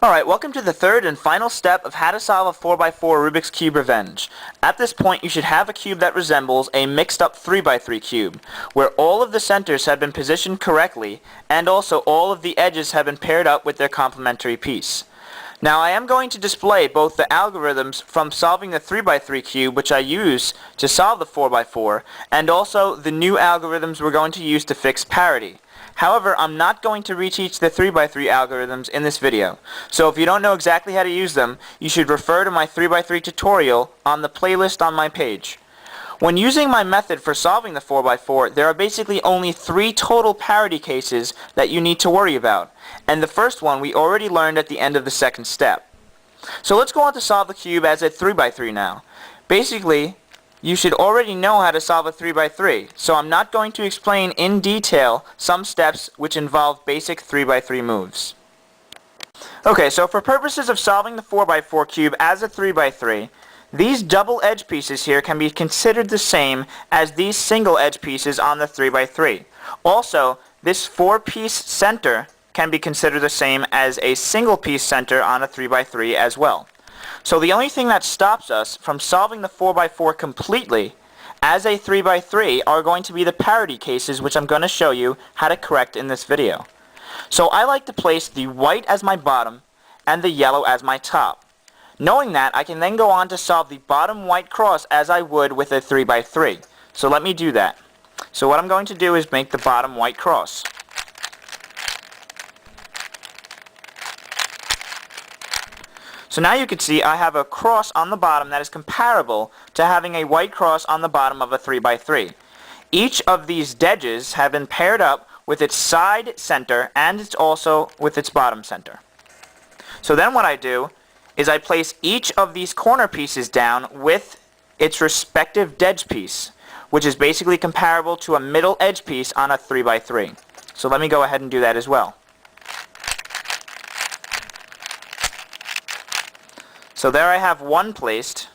Alright, welcome to the third and final step of how to solve a 4x4 Rubik's Cube Revenge. At this point, you should have a cube that resembles a mixed-up 3x3 cube, where all of the centers have been positioned correctly, and also all of the edges have been paired up with their complementary piece. Now, I am going to display both the algorithms from solving the 3x3 cube, which I use to solve the 4x4, and also the new algorithms we're going to use to fix parity. However, I'm not going to reteach the 3x3 algorithms in this video. So if you don't know exactly how to use them, you should refer to my 3x3 tutorial on the playlist on my page. When using my method for solving the 4x4, there are basically only 3 total parity cases that you need to worry about. And the first one we already learned at the end of the second step. So let's go on to solve the cube as a 3x3 now. Basically, you should already know how to solve a 3x3, so I'm not going to explain in detail some steps which involve basic 3x3 moves. Okay, so for purposes of solving the 4x4 cube as a 3x3, these double edge pieces here can be considered the same as these single edge pieces on the 3x3. Also, this 4-piece center can be considered the same as a single piece center on a 3x3 as well. So the only thing that stops us from solving the 4x4 completely as a 3x3 are going to be the parity cases, which I'm going to show you how to correct in this video. So I like to place the white as my bottom and the yellow as my top. Knowing that, I can then go on to solve the bottom white cross as I would with a 3x3. So let me do that. So what I'm going to do is make the bottom white cross. So now you can see I have a cross on the bottom that is comparable to having a white cross on the bottom of a 3x3. Each of these edges have been paired up with its side center and it's also with its bottom center. So then what I do is I place each of these corner pieces down with its respective edge piece, which is basically comparable to a middle edge piece on a 3x3. So let me go ahead and do that as well. So there I have one placed.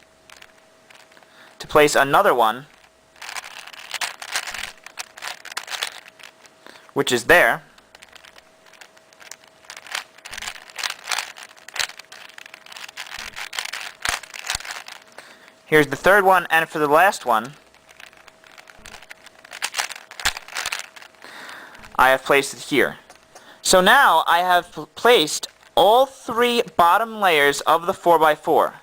To place another one, which is there. Here's the third one, and for the last one, I have placed it here. So now I have placed all 3 bottom layers of the 4x4.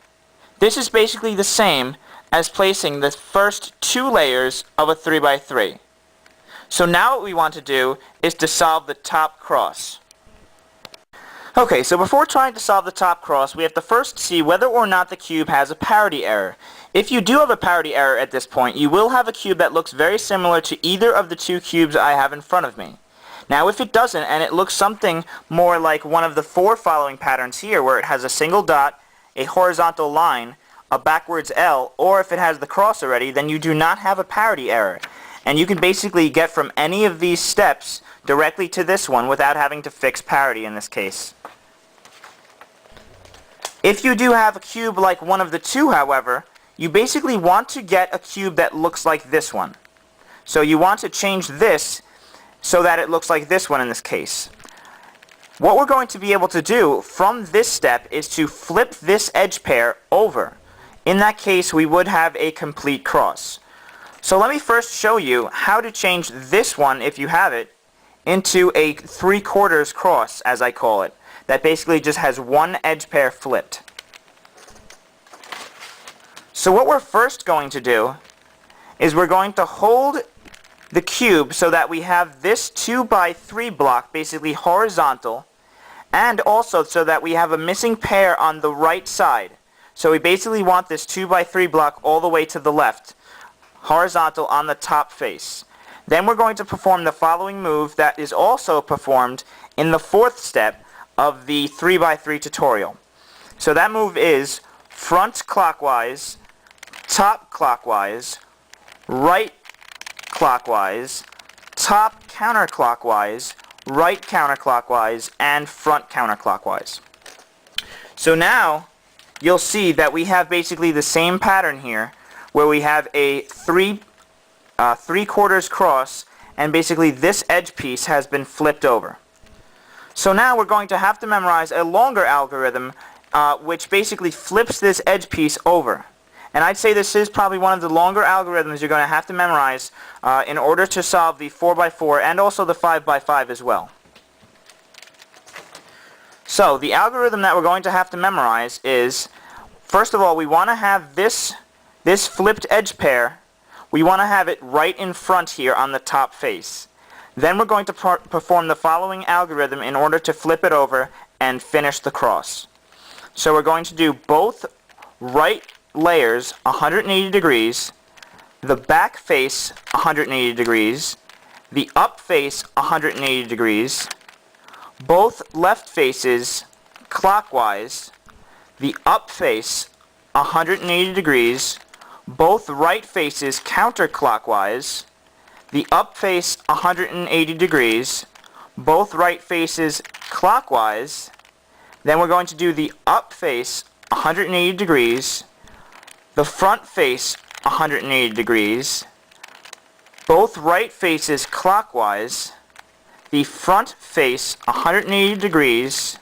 This is basically the same as placing the first 2 layers of a 3x3. So now what we want to do is to solve the top cross. Okay, so before trying to solve the top cross, we have to first see whether or not the cube has a parity error. If you do have a parity error at this point, you will have a cube that looks very similar to either of the 2 cubes I have in front of me. Now if it doesn't, and it looks something more like one of the 4 following patterns here, where it has a single dot, a horizontal line, a backwards L, or if it has the cross already, then you do not have a parity error. And you can basically get from any of these steps directly to this one without having to fix parity in this case. If you do have a cube like one of the 2, however, you basically want to get a cube that looks like this one. So you want to change this so that it looks like this one in this case. What we're going to be able to do from this step is to flip this edge pair over. In that case, we would have a complete cross. So let me first show you how to change this one, if you have it, into a 3/4 cross, as I call it. That basically just has one edge pair flipped. So what we're first going to do is we're going to hold the cube so that we have this 2x3 block basically horizontal, and also so that we have a missing pair on the right side. So we basically want this 2x3 block all the way to the left, horizontal on the top face. Then we're going to perform the following move that is also performed in the 4th step of the 3x3 tutorial. So that move is front clockwise, top clockwise, right clockwise, top counterclockwise, right counterclockwise, and front counterclockwise. So now you'll see that we have basically the same pattern here, where we have a 3/4 cross, and basically this edge piece has been flipped over. So now we're going to have to memorize a longer algorithm which basically flips this edge piece over. And I'd say this is probably one of the longer algorithms you're going to have to memorize in order to solve the 4x4 and also the 5x5 as well. So the algorithm that we're going to have to memorize is, first of all, we want to have this flipped edge pair, we want to have it right in front here on the top face. Then we're going to perform the following algorithm in order to flip it over and finish the cross. So we're going to do both right layers 180 degrees, the back face 180 degrees, the up face 180 degrees, both left faces clockwise, the up face 180 degrees, both right faces counterclockwise, the up face 180 degrees, both right faces clockwise. Then we're going to do the up face 180 degrees, the front face 180 degrees, both right faces clockwise, the front face 180 degrees,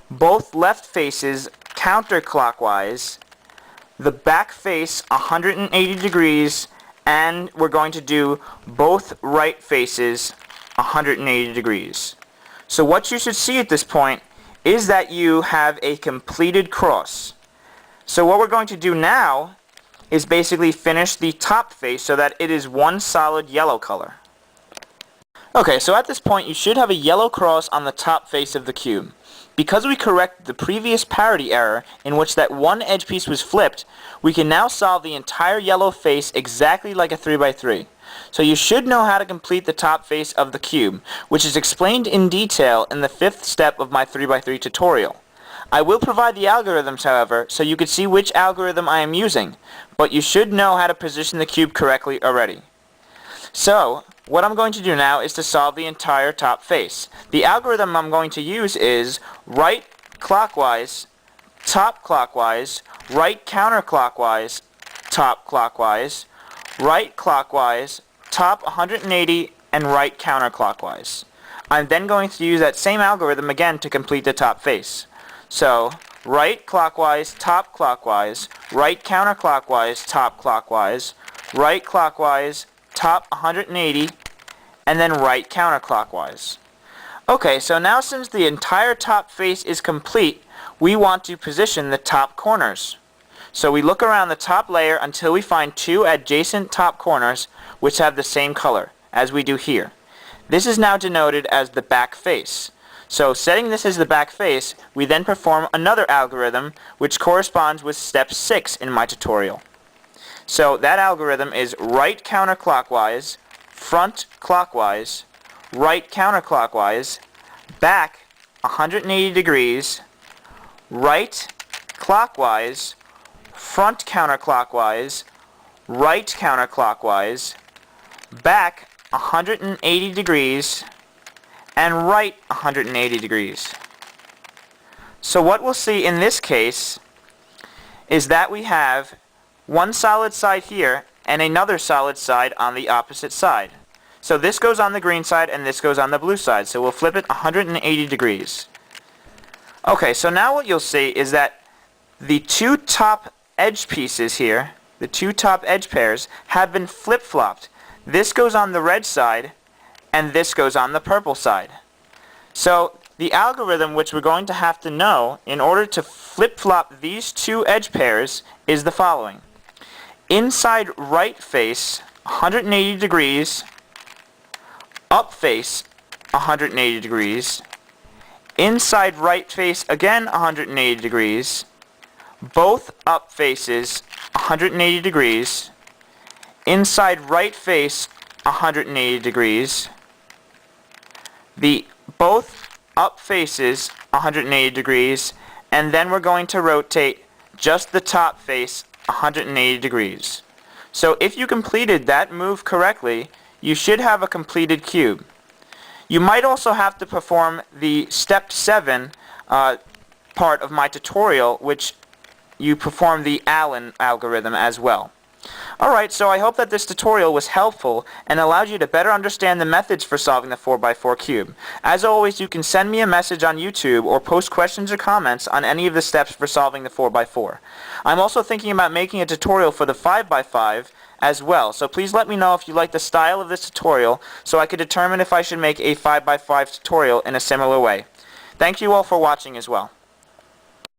both left faces counterclockwise, the back face 180 degrees, and we're going to do both right faces 180 degrees. So what you should see at this point is that you have a completed cross. So what we're going to do now is basically finish the top face so that it is one solid yellow color. Okay, so at this point you should have a yellow cross on the top face of the cube. Because we corrected the previous parity error in which that one edge piece was flipped, we can now solve the entire yellow face exactly like a 3x3. So you should know how to complete the top face of the cube, which is explained in detail in the 5th step of my 3x3 tutorial. I will provide the algorithms, however, so you can see which algorithm I am using, but you should know how to position the cube correctly already. So, what I'm going to do now is to solve the entire top face. The algorithm I'm going to use is right clockwise, top clockwise, right counterclockwise, top clockwise, right clockwise, top 180, and right counterclockwise. I'm then going to use that same algorithm again to complete the top face. So, right clockwise, top clockwise, right counterclockwise, top clockwise, right clockwise, top 180, and then right counterclockwise. Okay, so now since the entire top face is complete, we want to position the top corners. So we look around the top layer until we find two adjacent top corners which have the same color, as we do here. This is now denoted as the back face. So setting this as the back face, we then perform another algorithm which corresponds with step 6 in my tutorial. So that algorithm is right counterclockwise, front clockwise, right counterclockwise, back 180 degrees, right clockwise, front counterclockwise, right counterclockwise, back 180 degrees, and right 180 degrees. So what we'll see in this case is that we have one solid side here and another solid side on the opposite side. So this goes on the green side and this goes on the blue side. So we'll flip it 180 degrees. Okay, so now what you'll see is that the two top edge pieces here, the two top edge pairs, have been flip-flopped. This goes on the red side and this goes on the purple side. So the algorithm which we're going to have to know in order to flip-flop these two edge pairs is the following. Inside right face 180 degrees, up face 180 degrees, inside right face again 180 degrees, both up faces 180 degrees, inside right face 180 degrees, the both up faces 180 degrees, and then we're going to rotate just the top face 180 degrees. So if you completed that move correctly, you should have a completed cube. You might also have to perform the step 7 part of my tutorial, which you perform the Allen algorithm as well. Alright, so I hope that this tutorial was helpful and allowed you to better understand the methods for solving the 4x4 cube. As always, you can send me a message on YouTube or post questions or comments on any of the steps for solving the 4x4. I'm also thinking about making a tutorial for the 5x5 as well, so please let me know if you like the style of this tutorial so I could determine if I should make a 5x5 tutorial in a similar way. Thank you all for watching as well.